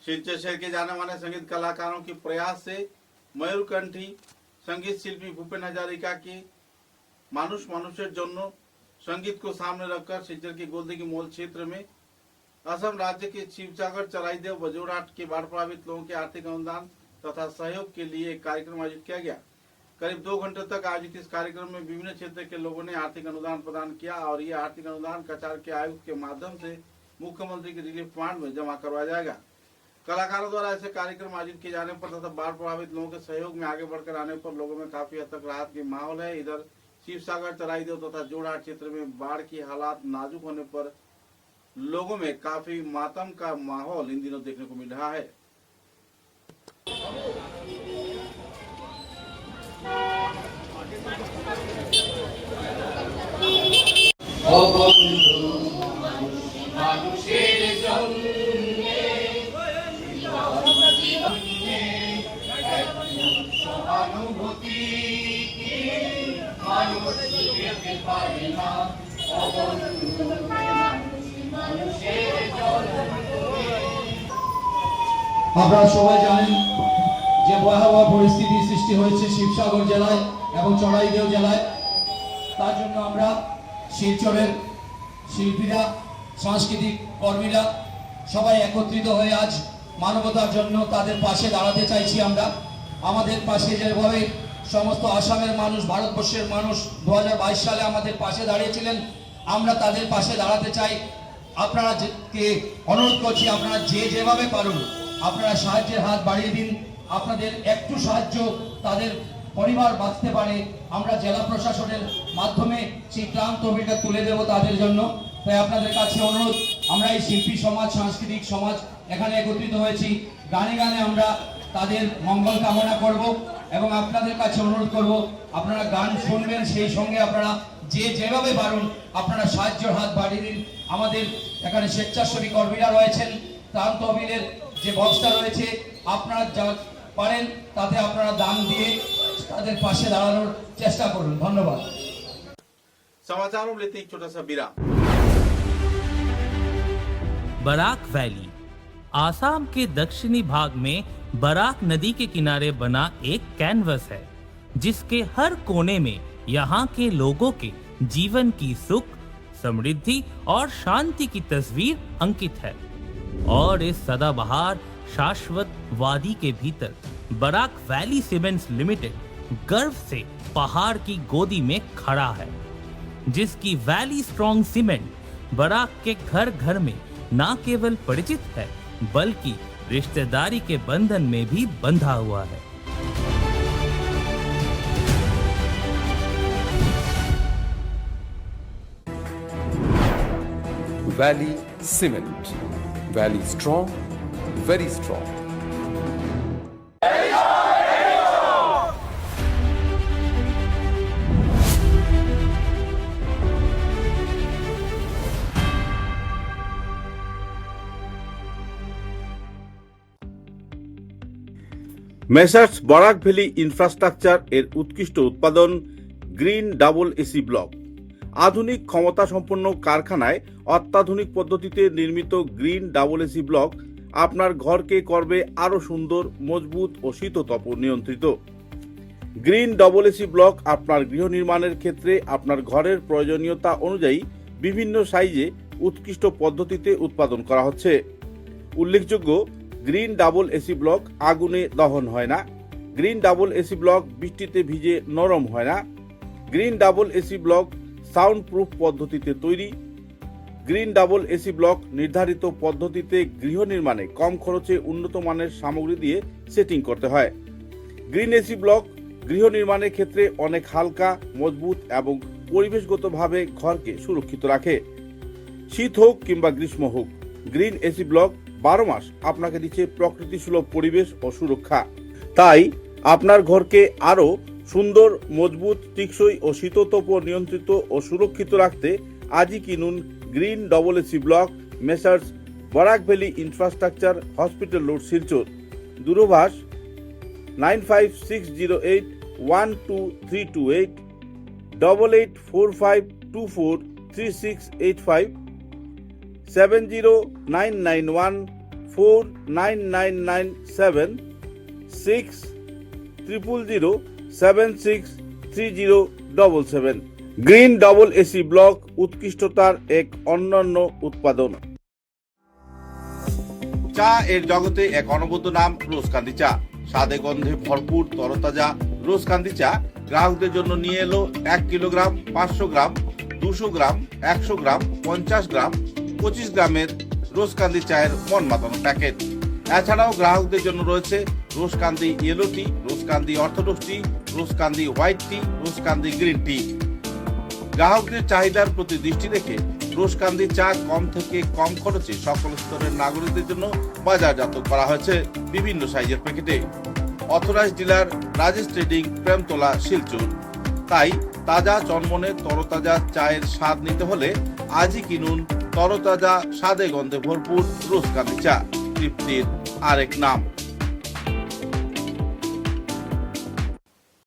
शिलचर शहर के जाने माने संगीत कलाकारों के प्रयास से मयूरकंठी संगीत शिल्पी भूपेन हजारिका के मानुष मानुषेर जन्नो संगीत को सामने रखकर शिलचर के गोलदिघी मॉल क्षेत्र में असम राज्य के शिवसागर चराईदेव व जोरहाट के बाढ़ प्रभावित लोगों के आर्थिक अनुदान तथा सहयोग के लिए एक कार्यक्रम आयोजित किया गया। करीब 2 घंटे तक आयोजित इस कार्यक्रम में विभिन्न क्षेत्र के लोगों ने आर्थिक अनुदान प्रदान किया और ये आर्थिक अनुदान कचार के आयुक्त के माध्यम से मुख्यमंत्री के रिलीफ फंड में जमा करवाया जाएगा। कलाकारों द्वारा ऐसे कार्यक्रम आयोजित किए जाने पर तथा बाढ़ प्रभावित लोगों के सहयोग में आगे बढ़कर आने पर लोगों में काफी हद तक राहत की माहौल है। इधर शिवसागर चराईदेव तथा जोरहाट क्षेत्र में बाढ़ की हालात नाजुक होने पर लोगों में काफी मातम का माहौल इन दिनों देखने को मिल रहा है। আপনারা সবাই জানেন যে ভয়াবহ পরিস্থিতি সৃষ্টি হয়েছে শিবসাগর জেলায় এবং চড়াইদেও জেলায়। তার জন্য আমরা শিলচরের শিল্পীরা সাংস্কৃতিক কর্মীরা সবাই একত্রিত হয়ে আজ মানবতার জন্য তাদের পাশে দাঁড়াতে চাইছি। আমরা আমাদের পাশে যেভাবে সমস্ত আসামের মানুষ ভারতবর্ষের মানুষ 2022 সালে আমাদের পাশে দাঁড়িয়েছিলেন, আমরা তাদের পাশে দাঁড়াতে চাই। আপনারা কে অনুরোধ করছি আপনারা যেভাবে পারুন আপনারা সাহায্যের হাত বাড়িয়ে দিন। আপনাদের একটু সাহায্য তাদের পরিবার বাঁচতে পারে। আমরা জেলা প্রশাসনের মাধ্যমে সেই ত্রাণ তহবিলটা তুলে দেব তাদের জন্য। তাই আপনাদের কাছে অনুরোধ, আমরা এই শিল্পী সমাজ সাংস্কৃতিক সমাজ এখানে একত্রিত হয়েছি, গানে গানে আমরা তাদের মঙ্গল কামনা করব এবং আপনাদের কাছে অনুরোধ করব আপনারা গান শুনবেন, সেই সঙ্গে আপনারা যেভাবে পারুন আপনারা সাহায্যের হাত বাড়িয়ে দিন। আমাদের এখানে স্বেচ্ছাসেবী কর্মীরা রয়েছেন, ত্রাণ তহবিলের যে বক্সটা রয়েছে আপনারা যা পারেন তাতে আপনারা দান দিয়ে তাদের पासे দাঁড়ানোর চেষ্টা করুন। ধন্যবাদ। समाचारों में लेते एक छोटा सा विराम। बराक वैली आसाम के दक्षिणी भाग में बराक नदी के किनारे बना एक कैनवस है, जिसके हर कोने में यहाँ के लोगों के जीवन की सुख, समृद्धि और शांति की तस्वीर अंकित है। और इस सदाबहार शाश्वत वादी के भीतर बराक वैली सीमेंट्स लिमिटेड गर्व से पहाड़ की गोदी में खड़ा है, जिसकी वैली स्ट्रॉन्ग सीमेंट बराक के घर घर में न केवल परिचित है बल्कि रिश्तेदारी के बंधन में भी बंधा हुआ है। Valley Cement. Valley strong, very strong. Messrs Barak valley infrastructure এর উৎকৃষ্ট উৎপাদন গ্রিন ডাবল এসি ব্লক। আধুনিক ক্ষমতা সম্পন্ন কারখানায় অত্যাধুনিক পদ্ধতিতে নির্মিত গ্রিন ডাবল এসি ব্লক আপনার ঘরকে করবে আরো সুন্দর, মজবুত ও শীততাপ নিয়ন্ত্রিত। গ্রিন ডাবল এসি ব্লক আপনার গৃহ নির্মাণের ক্ষেত্রে আপনার ঘরের প্রয়োজনীয়তা অনুযায়ী বিভিন্ন সাইজে উৎকৃষ্ট পদ্ধতিতে উৎপাদন করা হচ্ছে। উল্লেখযোগ্য, গ্রিন ডাবল এসি ব্লক আগুনে দহন হয় না। গ্রিন ডাবল এসি ব্লক বৃষ্টিতে ভিজে নরম হয় না। Green double AC block sound proof পদ্ধতিতে তৈরি। গ্রিন ডাবল এসি ব্লক নির্ধারিত পদ্ধতিতে গৃহ নির্মাণে কম খরচে উন্নত মানের সামগ্রী দিয়ে সেটিং করতে হয়। গ্রিন এসি ব্লক গৃহ নির্মাণের ক্ষেত্রে অনেক হালকা, মজবুত এবং পরিবেশগতভাবে ঘরকে সুরক্ষিত রাখে। শীত হোক কিংবা গ্রীষ্ম হোক, গ্রিন এসি ব্লক 12 মাস আপনাকে দিচ্ছে প্রকৃতি সুলভ পরিবেশ ও সুরক্ষা। তাই আপনার ঘরকে আরো সুন্দর, মজবুত, টেকসই ও শীততাপ নিয়ন্ত্রিত ও সুরক্ষিত রাখতে আজই কিনুন green double AC block messrs Barak valley infrastructure hospital road, Silchar. দূরভাষ 9560812328 8845243685 70991 49997600076377 গ্রিন ডাবল এসি ব্লক উৎকৃষ্টতার এক অনন্য উৎপাদন। চা এর জগতে এক অনবদ্য নাম রোজকান্দি চা। স্বাদে গন্ধে ভরপুর তরতাজা রোজকান্দি চা গ্রাহকদের জন্য নিয়ে এলো 1 কিলোগ্রাম, 500 গ্রাম, 200 গ্রাম, 100 গ্রাম, 50 গ্রাম, 25 গ্রামের রোজকান্দি চায়ের মন মাতানো প্যাকেট। এছাড়াও গ্রাহকদের জন্য রয়েছে রোজকান্দি ইয়েলো টি, রোজকান্দি অর্থোডক্স টি, রোজকান্দি হোয়াইট টি, রোজকান্দি গ্রিন টি। গ্রাহকদের চাহিদার প্রতি দৃষ্টি রেখে রোজকান্দি চা কম থেকে কম খরচে সকল স্তরের নাগরিকদের জন্য বাজারজাত করা হয়েছে বিভিন্ন সাইজের প্যাকেটে। Authorised dealer Rajesh trading, Premtala, Silchar. তাই তাজা চনমনে তরতাজা চায়ের স্বাদ নিতে হলে আজই কিনুন তরতাজা স্বাদে গন্ধে ভরপুর রোজকান্দি চা, তৃপ্তির আরেক নাম।